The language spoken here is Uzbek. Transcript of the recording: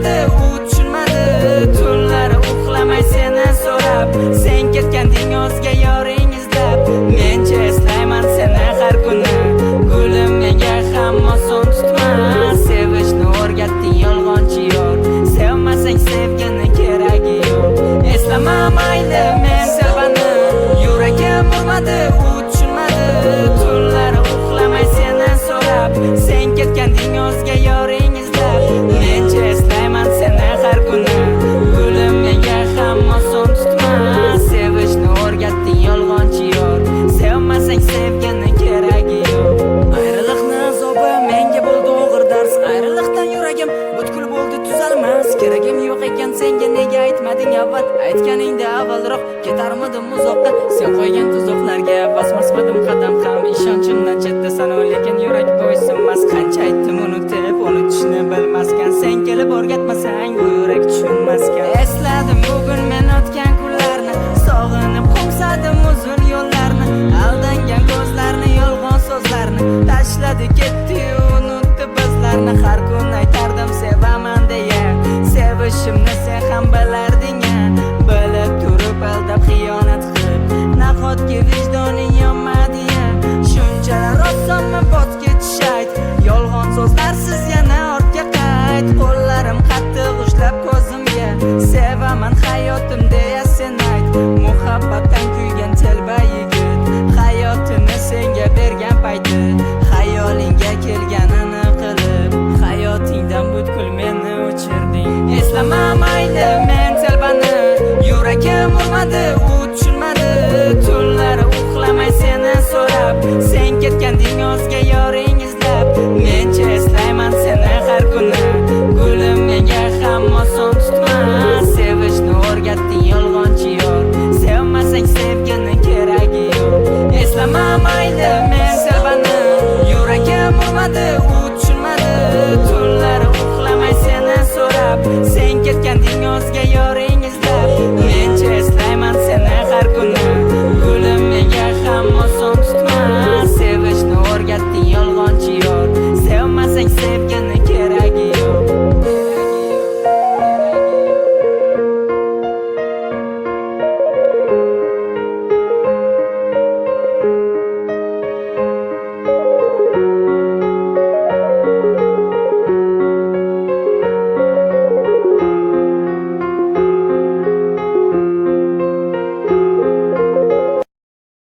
urmadi, u tushunmadi. Tunlari uxlamay seni so'rab, sen ketganding o'zga yoring izlab. Mencha eslayman seni har kuni, gulim menga ham oson tutma. Sevishni o'rgatding yolg'onchi yor, sevmasang sevgini keragi yo'q. Eslama mayli men sevani, yuragim urmadi, u tushunmadi. Tunlari uxlamay seni so'rab, sen ketganding o'zga yoring izlab. Mencha eslayman seni har kuni, gulim menga ham oson tutma. Sevishni o'rgatding yolg'onchi yor, sevmasang sevgini keragi yo'q. Ayriliqni azobi menga bo'ldi og'ir dars, ayriliqdan yuragim butkul bo'ldi tuzalmas. Keragim yo'q ekan senga nega aytmading avval? Aytganingda avvalroq ketarmidim uzoqqa. Sen qo'ygan tuzoqlarga bosmasmadim qadam ham. Ishonchimdan chetdasan lekin yurak bo'ysunmas. Qancha aytdim unutib, unutishni bilmaskan. Sen kelib o'rgatmasang bu yurak tushunmaskan. Esladim bugun men o'tgan kunlarni, sog'inib qo'msadim uzun yo'llarni. Aldangan ko'zlarni, yolg'on so'zlarni tashladi ketdi, unutdi bizlarni. Har kun aytardim sevaman deya, sevishimni sen ham bilarding. Bilib turib aldab xiyonat qilib, nahotki vijdoning yonmadi? Shunchalar osonmi bot ketish ayt, yolg'on so'zlarsiz yana ortga qayt. Qo'llarim qattiq ushlab ko'zimga, sevaman hayotim deya sen ayt. Muhabbatdan kuygan telba yigit, hayotini senga bergan payti, xayolingga kelganini qilib, hayotingdan butkul meni o'chirding. Eslama mayli men telbani, yuragim urmadi, u tushunmadi. Tunlari uxlamay seni so'rab, sen ketganding o'zga yoring izlab. Mencha